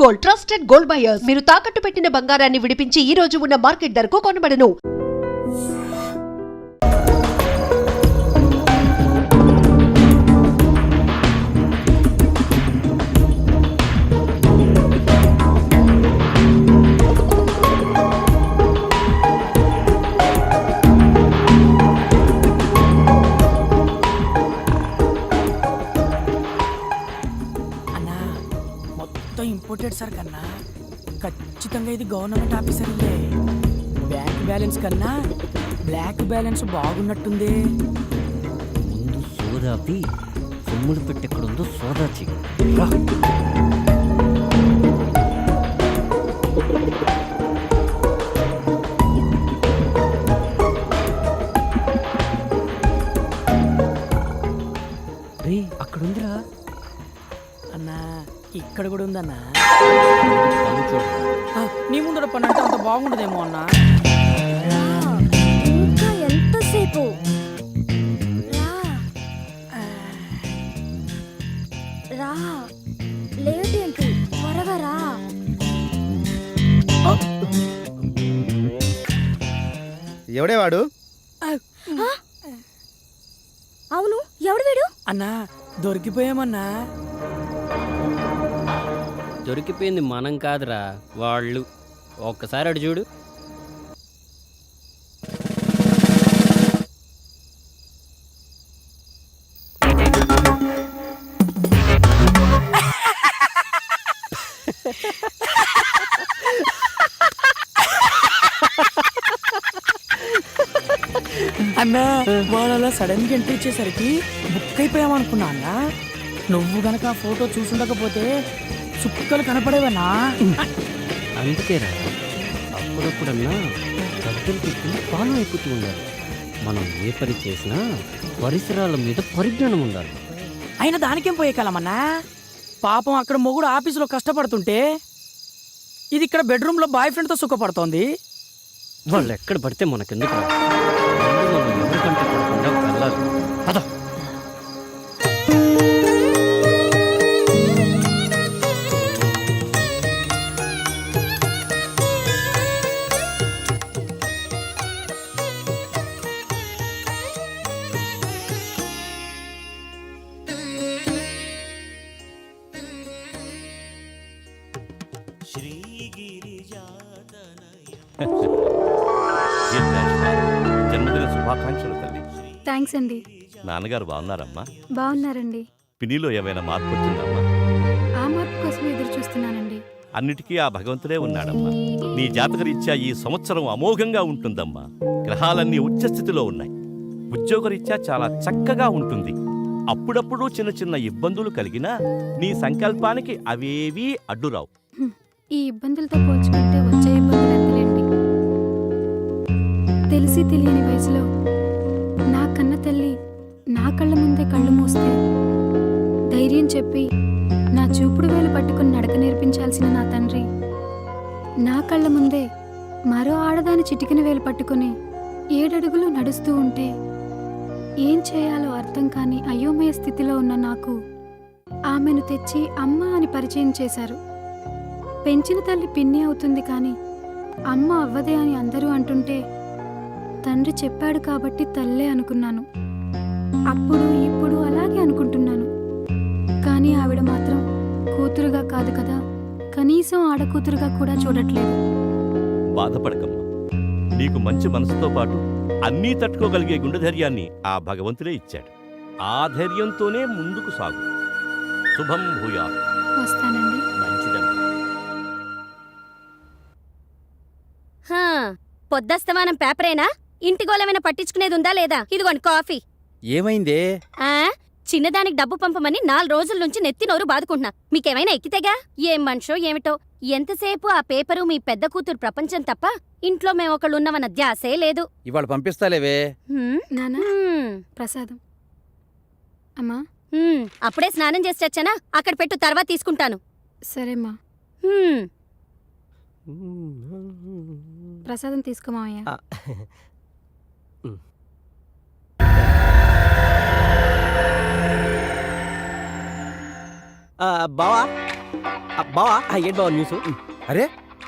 Gold, trusted gold buyers. మీరు తాకట్టు పెట్టిన బంగారాన్ని విడిపించి ఈ రోజు ఉన్న మార్కెట్ ధరకు కొనబడను. ఇంపోర్టెడ్ సార్ కన్నా ఖచ్చితంగా ఇది గవర్నమెంట్ ఆఫీసర్లే. బ్యాంక్ బ్యాలెన్స్ కన్నా బ్లాక్ బ్యాలెన్స్ బాగున్నట్టుంది. ముందు సోదాపి సొమ్ములు పెట్టెక్కడుందో సోదా చెయ్యి. రే అక్కడుందిరా అన్నా, ఇక్కడ కూడా ఉందన్నా. నీ ముందర పని అంటే అంత బాగుండదేమో అన్నా. ఇంకా ఎంతసేపు? రా, లేట్ ఏంటి? త్వరగా రా. ఎవడే వాడు? అవును, ఎవడు వీడు? అన్నా, దొరికిపోయామన్నా. దొరికిపోయింది మనం కాదురా, వాళ్ళు. ఒక్కసారి అడు చూడు. అన్నా, వాళ్ళ సడన్ గా ఎంట్రీ ఇచ్చేసరికి బుక్ అయిపోయామనుకున్నా అన్నా. నువ్వు గనక ఆ ఫోటో చూసుండకపోతే చుక్కలు కనపడేవన్నా. అందుకేరా అప్పుడప్పుడన్నా పెద్దలు పెట్టుకుని ఫాలో అయిపోతూ ఉండాలి. మనం ఏ పని చేసినా పరిసరాల మీద పరిజ్ఞానం ఉండాలి. అయినా దానికేం పోయే కాలమన్నా. పాపం అక్కడ మొగుడు ఆఫీసులో కష్టపడుతుంటే ఇది ఇక్కడ బెడ్రూమ్లో బాయ్ ఫ్రెండ్తో సుఖపడుతోంది. వాళ్ళు ఎక్కడ పడితే మనకెందుకు? మనం ఎవరికంటే పడకుండా వెళ్ళాలి. పద. జన్మదిన శుభాకాంక్షలు తల్లి. థ్యాంక్స్ అండి. నాన్నగారు బాగున్నారమ్మా? బాగున్నారండి. పినిలో ఏమైనా మార్పు వచ్చిందమ్మా? ఆ మార్పు కోసం ఎదురు చూస్తున్నానండి. అన్నిటికీ ఆ భగవంతుడే ఉన్నాడమ్మా. నీ జాతకరీత్యా ఈ సంవత్సరం అమోఘంగా ఉంటుందమ్మా. గ్రహాలన్నీ ఉచ్చస్థితిలో ఉన్నాయి. ఉద్యోగరీత్యా చాలా చక్కగా ఉంటుంది. అప్పుడప్పుడు చిన్న చిన్న ఇబ్బందులు కలిగినా నీ సంకల్పానికి అవేవీ అడ్డురావు. ఈ ఇబ్బందులతో పోల్చుకుంటే వచ్చే ఇబ్బందులు ఎంతలేండి. తెలిసి తెలియని వయసులో నా కన్న తల్లి నా కళ్ళ ముందే కళ్ళు మూస్తే ధైర్యం చెప్పి నా చూపుడు వేలు పట్టుకుని నడక నేర్పించాల్సిన నా తండ్రి నా కళ్ళ ముందే మరో ఆడదాని చిటికిన వేలు పట్టుకుని 7 అడుగులు నడుస్తూ ఉంటే ఏం చేయాలో అర్థం కాని అయోమయ స్థితిలో ఉన్న నాకు ఆమెను తెచ్చి అమ్మ అని పరిచయం చేశారు. పెంచిన తల్లి పిన్ని అవుతుంది కానీ అమ్మ అవ్వదే అని అందరూ అంటుంటే తండ్రి చెప్పాడు కాబట్టి తల్లే అనుకున్నాను. అప్పుడు ఇప్పుడు అలాగే అనుకుంటున్నాను. కానీ ఆవిడ మాత్రం కూతురుగా కాదు కదా, కనీసం ఆడకూతురుగా కూడా చూడట్లేదు. బాధపడకమ్మా. నీకు మంచి మనసుతో పాటు అన్నీ తట్టుకోగలిగే గుండె ధైర్యాన్ని ఆ భగవంతుడే ఇచ్చాడు. ఆ ధైర్యంతోనే ముందుకు సాగు. శుభం భూయా. వస్తానండి. మంచిదమ్మా. పొద్దస్తమానం పేపరేనా? ఇంటి గోళమైనా పట్టించుకునేది ఉందా లేదా? ఇదిగోండి కాఫీ. ఏమైందే? చిన్నదానికి డబ్బు పంపమని 4 రోజుల నుంచి నెత్తి నోరు బాదుకుంటున్నా. మీకేమైనా ఎక్కితేగా? ఏం మనిషో ఏమిటో. ఎంతసేపు ఆ పేపరు మీ పెద్ద కూతురు ప్రపంచం తప్ప ఇంట్లో మేమొకళ్ళు ఉన్నవన్న ధ్యాసే లేదు. ఇవాళ పంపిస్తాలేవే. నానా, ప్రసాదం. అమ్మా, అప్పుడే స్నానం చేసి వచ్చానా? అక్కడ పెట్టు, తర్వాత తీసుకుంటాను. సరేమ్మా. ప్రసాదం తీసుకోమావయ్యా. బావా బావా ఏంటి బావా న్యూస్? అరే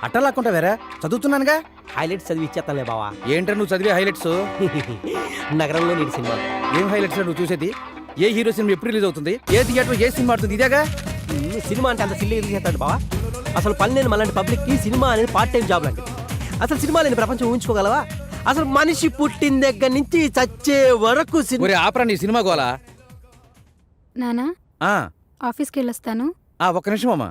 అట్టలాక్కుంటా వేరా చదువుతున్నానుగా. హైలైట్స్ చదివి ఇచ్చేస్తానులే బావా. ఏంట్రా నువ్వు చదివే హైలైట్స్? నగరంలో నీటి సినిమా. ఏం హైలైట్స్ నువ్వు చూసేది? ఏ హీరో సినిమా ఎప్పుడు రిలీజ్ అవుతుంది, ఏ థియేటర్ ఏ సినిమా ఆడుతుంది, ఇదేగా. సినిమా అంటే అంత సిల్లీ చేస్తాడు బావా. అసలు పని లేని మళ్ళీ పబ్లిక్ కి సినిమా అనేది పార్ట్ టైం జాబ్ లాంటిది. అసలు సినిమా లేని ప్రపంచం ఊహించుకోగలవా? అసలు మనిషి పుట్టిన దగ్గర నుంచి చచ్చే వరకు ఒరే ఆపరా నీ సినిమా గోలా. నానా ఆ, ఆఫీస్కి వెళ్ళొస్తాను. ఒక్క నిమిషం అమ్మా.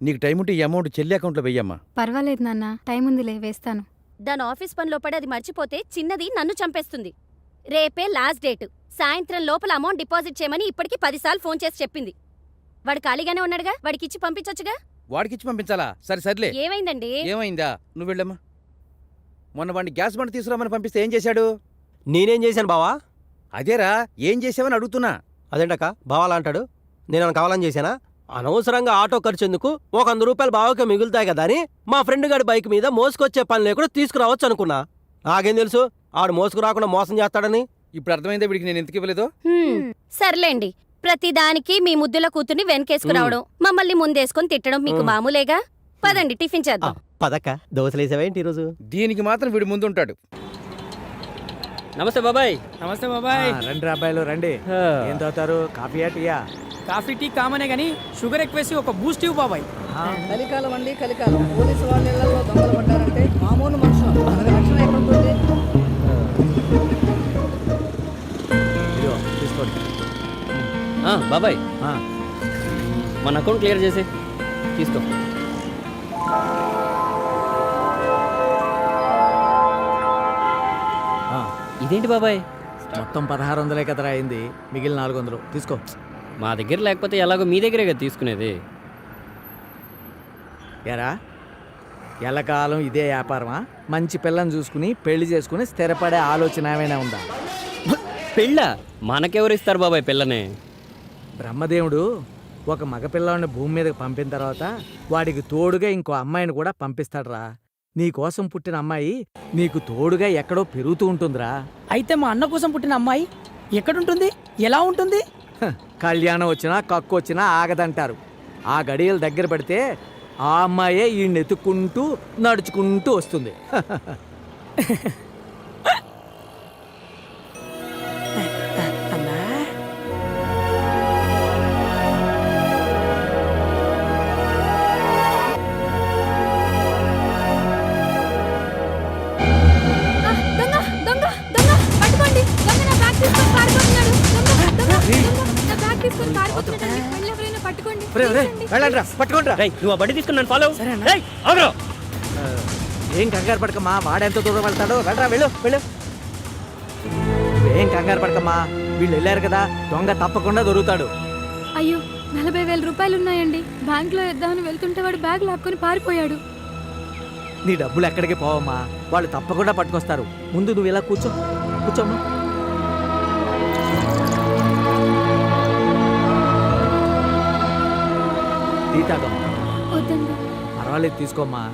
నీకు టైం ఉంటే ఈ అమౌంట్ చెల్లి అకౌంట్లో వెయ్యమ్మా. పర్వాలేదు నాన్న, టైం ఉందిలే, వేస్తాను. దాని ఆఫీస్ పనిలో పడి అది మర్చిపోతే చిన్నది నన్ను చంపేస్తుంది. రేపే లాస్ట్ డేట్. సాయంత్రం లోపల అమౌంట్ డిపాజిట్ చేయమని ఇప్పటికి 10 సార్లు ఫోన్ చేసి చెప్పింది. వాడు ఖాళీగానే ఉన్నాడుగా, వాడికిచ్చి పంపించొచ్చుగా. వాడికిచ్చి పంపించాలా? సరే సర్లే. ఏమైందండి? ఏమైందా? నువ్వు వెళ్ళమ్మా. మొన్న వాడిని గ్యాస్ బండ తీసుకురామని పంపిస్తే ఏం చేశాడు? నేనేం చేశాను బావా? అదేరా, ఏం చేసావని అడుగుతున్నా. అదేంటక్క బావాలా అంటాడు? నేను కావాలని చేశానా? అనవసరంగా ఆటో ఖర్చు ఎందుకు, ఒక 100 రూపాయలు బావకే మిగులుతాయి కదా అని మా ఫ్రెండ్ గారి బైక్ మీద మోసుకొచ్చే పని లేకుండా తీసుకురావచ్చు అనుకున్నా. నాకేం తెలుసు ఆడు మోసుకురాకుండా మోసం చేస్తాడని. ఇప్పుడు అర్థమైందే వీడికి నేను ఎందుకు ఇవ్వలేదో. సర్లేండి, ప్రతిదానికి మీ ముద్దుల కూతుర్ని వెనకేసుకురావడం, మమ్మల్ని ముందేసుకొని తిట్టడం మీకు మామూలేగా. పదండి టిఫిన్ చేద్దాం. పదక్క దోశలేసావేంటి ఈరోజు? దీనికి మాత్రం వీడి ముందుంటాడు. నమస్తే బాబాయ్. నమస్తే బాబాయ్. రండి అబ్బాయిలు రండి. ఏం తాగుతారు, కాఫీయా టీయా? కాఫీ టీ కామనే గానీ షుగర్ ఎక్కువేసి ఒక బూస్ట్ ఇవ్వు బాబాయ్. కలికాలం అండి, కలికాలం. పోలీసు వాళ్ళ ఇళ్లలో దొంగలు పడ్డారంటే మామూలు మనుషులు మనకు రక్షణ ఎక్కడుంటుంది? ఇదిగో తీసుకోండి. బాబాయ్ మన అకౌంట్ క్లియర్ చేసి తీసుకో. ఇదేంటి బాబాయ్? మొత్తం 1600 కదరా అయింది, మిగిలిన 400 తీసుకో. మా దగ్గర లేకపోతే ఎలాగో మీ దగ్గరే కదా తీసుకునేది. ఎరా ఎల్లకాలం ఇదే వ్యాపారమా? మంచి పిల్లని చూసుకుని పెళ్లి చేసుకుని స్థిరపడే ఆలోచన ఏమైనా ఉందా? పెళ్ళ మనకెవరు ఇస్తారు బాబాయ్ పిల్లని? బ్రహ్మదేవుడు ఒక మగపిల్లాడిని భూమి మీదకి పంపిన తర్వాత వాడికి తోడుగా ఇంకో అమ్మాయిని కూడా పంపిస్తాడురా. నీ కోసం పుట్టిన అమ్మాయి నీకు తోడుగా ఎక్కడో పెరుగుతూ ఉంటుందిరా. అయితే మా అన్న కోసం పుట్టిన అమ్మాయి ఎక్కడుంటుంది, ఎలా ఉంటుంది? కళ్యాణం వచ్చినా కక్కు వచ్చినా ఆగదంటారు. ఆ గడియలు దగ్గర పడితే ఆ అమ్మాయే ఈ నెతుక్కుంటూ నడుచుకుంటూ వస్తుంది. అన్నా దొంగ దొంగ దొంగ పట్టుకోండి. దొంగ నా బ్యాగ్ తీసుకొని పారిపోతున్నాడు. దొంగ దొంగ దొంగ నా బ్యాగ్ తీసుకొని పారిపోతున్నాడు. వెళ్ళి ఎవరైనా పట్టుకోండి. వెళ్ళండిరా, పట్టుకోండిరా. నువ్వు ఆ బండి తీసుకుని నన్ను ఫాలో. ఏం కంగారు పడకమ్మా, వాడెంత దూరం వెళ్తాడో. వెళ్ళరా, వెళ్ళు వెళ్ళు. ఏం కంగారు పడకమ్మా, వీళ్ళు వెళ్ళారు కదా, దొంగ తప్పకుండా దొరుకుతాడు. అయ్యో 40,000 రూపాయలు ఉన్నాయండి. బ్యాంక్లో వేద్దామని వెళ్తుంటే వాడు బ్యాగ్ లాక్కొని పారిపోయాడు. నీ డబ్బులు ఎక్కడికి పోవమ్మా, వాళ్ళు తప్పకుండా పట్టుకొస్తారు. ముందు నువ్వు ఇలా కూర్చో, కూర్చోమ్మా. టీ తాగమ్మా. వద్దండి. పర్వాలేదు తీసుకోమ్మా.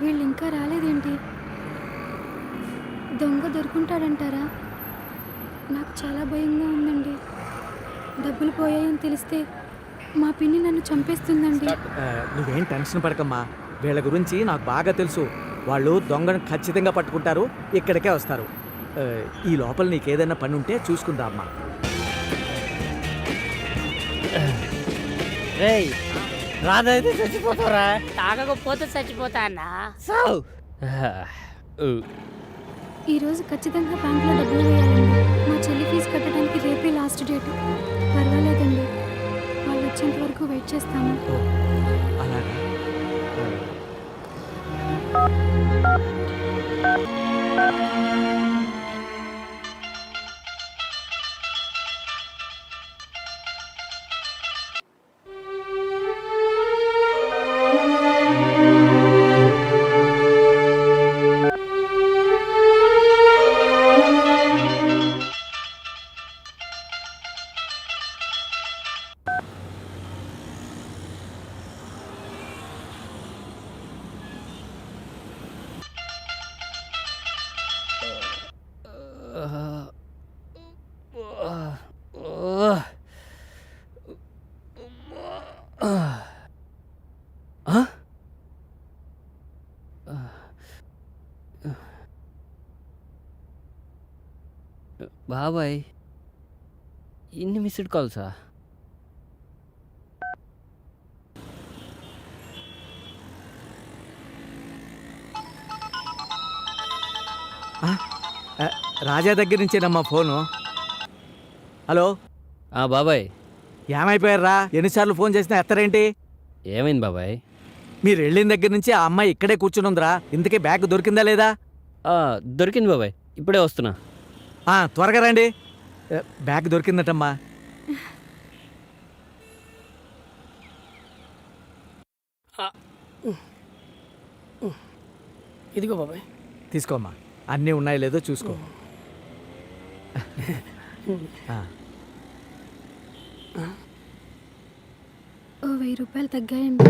వీళ్ళు ఇంకా రాలేదేంటి? దొంగ దొరుకుంటాడంటారా? నాకు చాలా భయంగా ఉందండి. డబ్బులు పోయాయని తెలిస్తే మా పిన్ని నన్ను చంపేస్తుందండి. నువ్వేం టెన్షన్ పడకమ్మా, వీళ్ళ గురించి నాకు బాగా తెలుసు. వాళ్ళు దొంగను ఖచ్చితంగా పట్టుకుంటారు, ఇక్కడికే వస్తారు. ఈ లోపల నీకేదైనా పని ఉంటే చూసుకుందా అమ్మా. రాదైతే చచ్చిపోతారా? తాగకపోతే చచ్చిపోతా అన్నా. ఈరోజు ఖచ్చితంగా బ్యాంక్లో డబ్బులు వేయాలండి. మా చెల్లి ఫీజు కట్టడానికి రేపే లాస్ట్ డేట్. పర్వాలేదండి, వాళ్ళు వచ్చేంత వరకు వెయిట్ చేస్తాము. అలాగా బాబాయ్ ఇన్ని మిస్డ్ కాల్సా? రాజా దగ్గర నుంచేనమ్మా ఫోను. హలో బాబాయ్ ఏమైపోయారా? ఎన్నిసార్లు ఫోన్ చేసినా ఎత్తరేంటి? ఏమైంది బాబాయ్? మీరు వెళ్ళిన దగ్గర నుంచి ఆ అమ్మాయి ఇక్కడే కూర్చుని ఉందిరా. ఇంతకీ బ్యాగ్ దొరికిందా లేదా? దొరికింది బాబాయ్, ఇప్పుడే వస్తున్నా. త్వరగా రండి. బ్యాగ్ దొరికిందటమ్మా. ఇదిగో బాబాయ్. తీసుకోమ్మా, అన్నీ ఉన్నాయో లేదో చూసుకో. ఓ 1000 రూపాయలు తగ్గాయండి.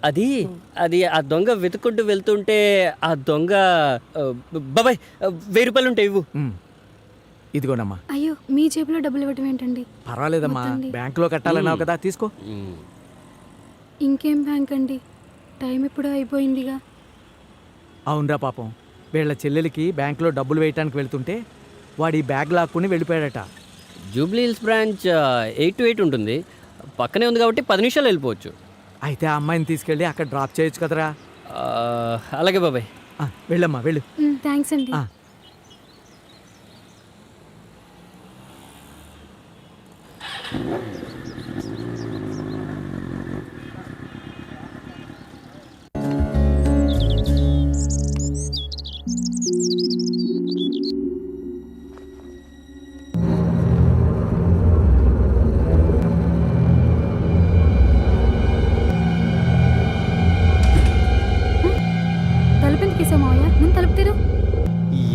అది అది ఆ దొంగ వెతుక్కుంటూ వెళ్తుంటే ఆ దొంగ బాబాయ్ 1000 రూపాయలు ఉంటాయి ఇవ్వు. ఇదిగోనమ్మా. అయ్యో, మీ జేబులో డబ్బులు ఇవ్వటం ఏంటండి? పర్వాలేదమ్మా, వద్దండి. బ్యాంకులో కట్టాలన్నావు కదా, తీసుకో. ఇంకేం బ్యాంక్ అండి, టైం ఎప్పుడో అయిపోయిందిగా. అవునరా పాపం, వీళ్ళ చెల్లెలికి బ్యాంకులో డబ్బులు వేయటానికి వెళ్తుంటే వాడి బ్యాగ్ లాక్కుని వెళ్ళిపోయాడట. జూబ్లీ హిల్స్ బ్రాంచ్ 8 to 8 ఉంటుంది, పక్కనే ఉంది కాబట్టి 10 నిమిషాలు వెళ్ళిపోవచ్చు. అయితే ఆ అమ్మాయిని తీసుకెళ్ళి అక్కడ డ్రాప్ చేయొచ్చు కదరా. అలాగే బాబాయ్. వెళ్ళమ్మా, వెళ్ళు. థ్యాంక్స్ అండి. తలుపెందుకు వేసావు మావయ్య? ముందు తలుపు తెరు.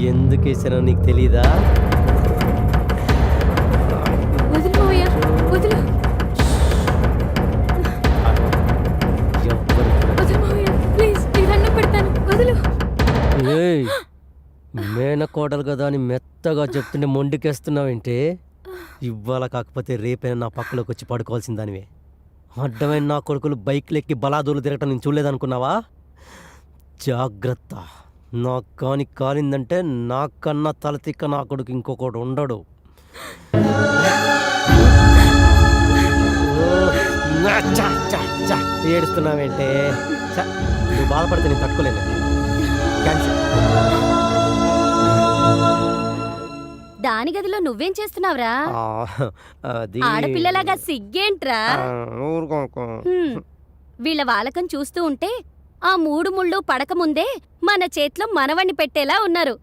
ఎందుకు వేసానో నీకు తెలీదా? వదిలు మావయ్య, వదిలు. వదిలు మావయ్య, ప్లీజ్, నీ దండం పెడతాను, వదిలు. ఏయ్, మేనకోడలు కదా అని మెత్తగా చెప్తుంటే మొండికేస్తున్నావేంటి? ఇవాళ కాకపోతే రేపైనా నా పక్కలోకి వచ్చి పడుకోవాల్సిన దానివే. అడ్డమైన నా కొడుకులు బైక్లు ఎక్కి బలాదూలు తిరగటం నేను చూడలేదనుకున్నావా? జాగ్రత్త, నా కాని కాలిందంటే నాకన్నా తలతిక్క నా కొడుకు ఇంకొకడు ఉండడు. ఏడుస్తున్నావేంటే? నువ్వు బాధపడితే నేను తట్టుకోలేను. క్యాన్సిల్. దాని గదిలో నువ్వేం చేస్తున్నావురా? అది ఆడపిల్లలాగా సిగ్గేంట్రా? వీళ్ళ వాలకం చూస్తూ ఉంటే ఆ 3 ముళ్ళు పడకముందే మన చేతిలో మనవణ్ణి పెట్టేలా ఉన్నారు.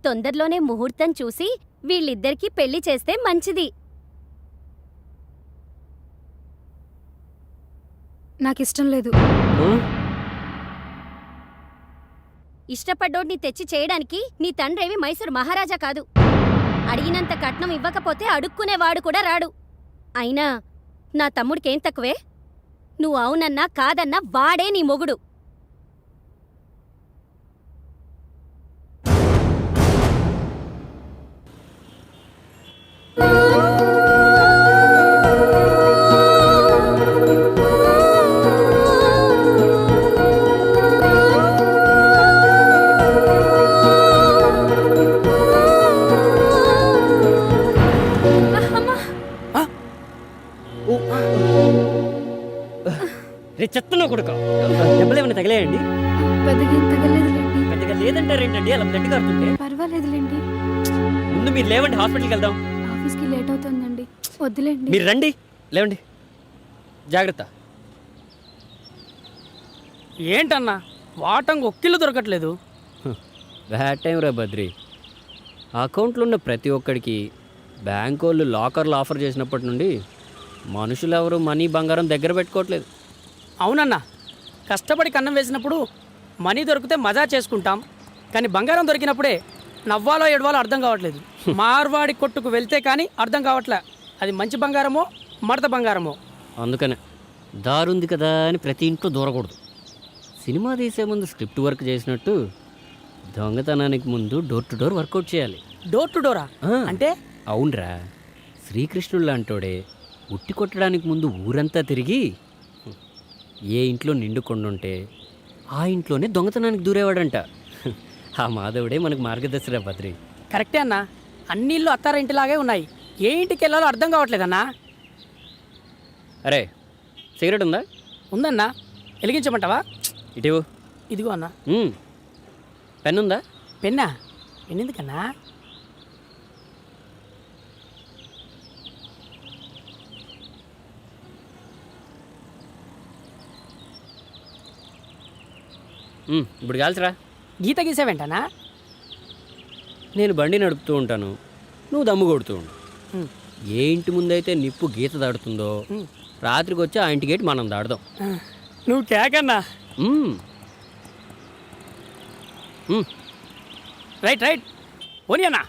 తొందరలోనే ముహూర్తం చూసి వీళ్ళిద్దరికీ పెళ్లి చేస్తే మంచిది. నాకిష్టం లేదు. ఇష్టపడ్డోడిని తెచ్చి చేయడానికి నీ తండ్రేవి మైసూరు మహారాజా కాదు. అడిగినంత కట్నం ఇవ్వకపోతే అడుక్కునేవాడు కూడా రాడు. అయినా నా తమ్ముడికేం తక్కువే? నువ్వు అవునన్నా కాదన్నా వాడే నీ మొగుడు. రే చెత్తన కొడుక, దెబ్బలు ఏమైనా తగిలేయండి? పెద్దగా ఏం తగలేదులేండి. పెద్దగా లేదంటారేంటండి అలా బ్లడ్ కారుతుంటే? పర్వాలేదులేండి. ముందు మీరు లేవండి, హాస్పిటల్కి వెళ్దాం. ఆఫీస్కి లేట్ అవుతుందండి, వద్దులేండి. మీరు రండి, లేవండి. జాగ్రత్త. ఏంటన్నా వాటంగా ఒక్కిళ్ళు దొరకట్లేదు? బ్యాడ్ టైం రా బద్రి. అకౌంట్లో ఉన్న ప్రతి ఒక్కడికి బ్యాంక్ వాళ్ళు లాకర్లు ఆఫర్ చేసినప్పటి నుండి మనుషులు ఎవరు మనీ బంగారం దగ్గర పెట్టుకోవట్లేదు. అవునన్నా, కష్టపడి కన్నం వేసినప్పుడు మనీ దొరికితే మజా చేసుకుంటాం, కానీ బంగారం దొరికినప్పుడే నవ్వాలో ఏడవాలో అర్థం కావట్లేదు. మార్వాడి కొట్టుకు వెళ్తే కానీ అర్థం కావట్లే అది మంచి బంగారమో మడత బంగారమో. అందుకనే దారుంది కదా అని ప్రతి ఇంట్లో దూరకూడదు. సినిమా తీసే ముందు స్క్రిప్ట్ వర్క్ చేసినట్టు దొంగతనానికి ముందు డోర్ టు డోర్ వర్కౌట్ చేయాలి. డోర్ టు డోరా ఆ, అంటే? అవునరా, శ్రీకృష్ణుడు లాంటోడే ఉట్టి కొట్టడానికి ముందు ఊరంతా తిరిగి ఏ ఇంట్లో నిండు కొండుంటే ఆ ఇంట్లోనే దొంగతనానికి దూరేవాడంట. ఆ మాధవుడే మనకు మార్గదర్శిరా బద్రి. కరెక్టే అన్నా, అన్ని ఇల్లు అత్తారింటిలాగే ఉన్నాయి. ఏ ఇంటికి వెళ్ళాలో అర్థం కావట్లేదన్నా. అరే, సిగరెట్ ఉందా? ఉందన్నా, వెలిగించమంటావా? ఇటు ఇదిగో అన్నా. పెన్ ఉందా? పెన్నా? పెన్నెందుకన్నా? ఇప్పుడు కాల్చరా. గీత గీసావేంటనా? నేను బండి నడుపుతూ ఉంటాను, నువ్వు దమ్ము కొడుతూ ఉండు. ఏ ఇంటి ముందైతే నిప్పు గీత దాడుతుందో రాత్రికి వచ్చి ఆ ఇంటి గేట్ మనం దాడదాం. నువ్వు కేకన్నా. రైట్ రైట్ ఓని అన్నా.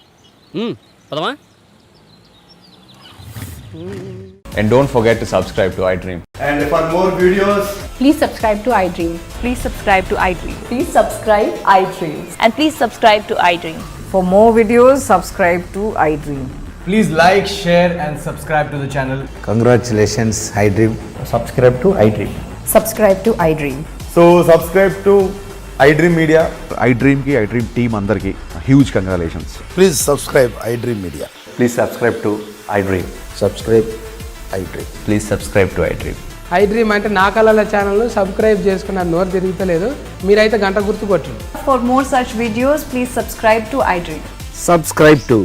పదమా. And don't forget to subscribe to iDream. And for more videos, Please subscribe to iDream. Please subscribe to iDream. Please subscribe iDream. And please subscribe to iDream. For more videos, subscribe to iDream. please like, share and subscribe to the channel. Congratulations, iDream. Subscribe to iDream. Subscribe to iDream. So subscribe to iDream Media. iDream ki iDream team andarki huge congratulations. Please subscribe iDream Media. Please subscribe to iDream. Subscribe iDream. Please subscribe to iDream. iDream అంటే నా కళల channel subscribe చేసుకున్న నోరు తిరుగుతలేదు. మీరైతే గంట గుర్తు కొట్టండి. For more such videos, please subscribe to iDream. Subscribe to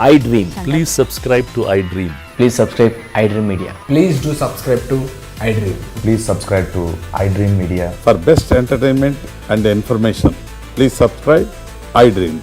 iDream. Please subscribe to iDream. Please subscribe iDream Media. Please do subscribe to iDream. Please subscribe to iDream Media. For best entertainment and information, please subscribe iDream.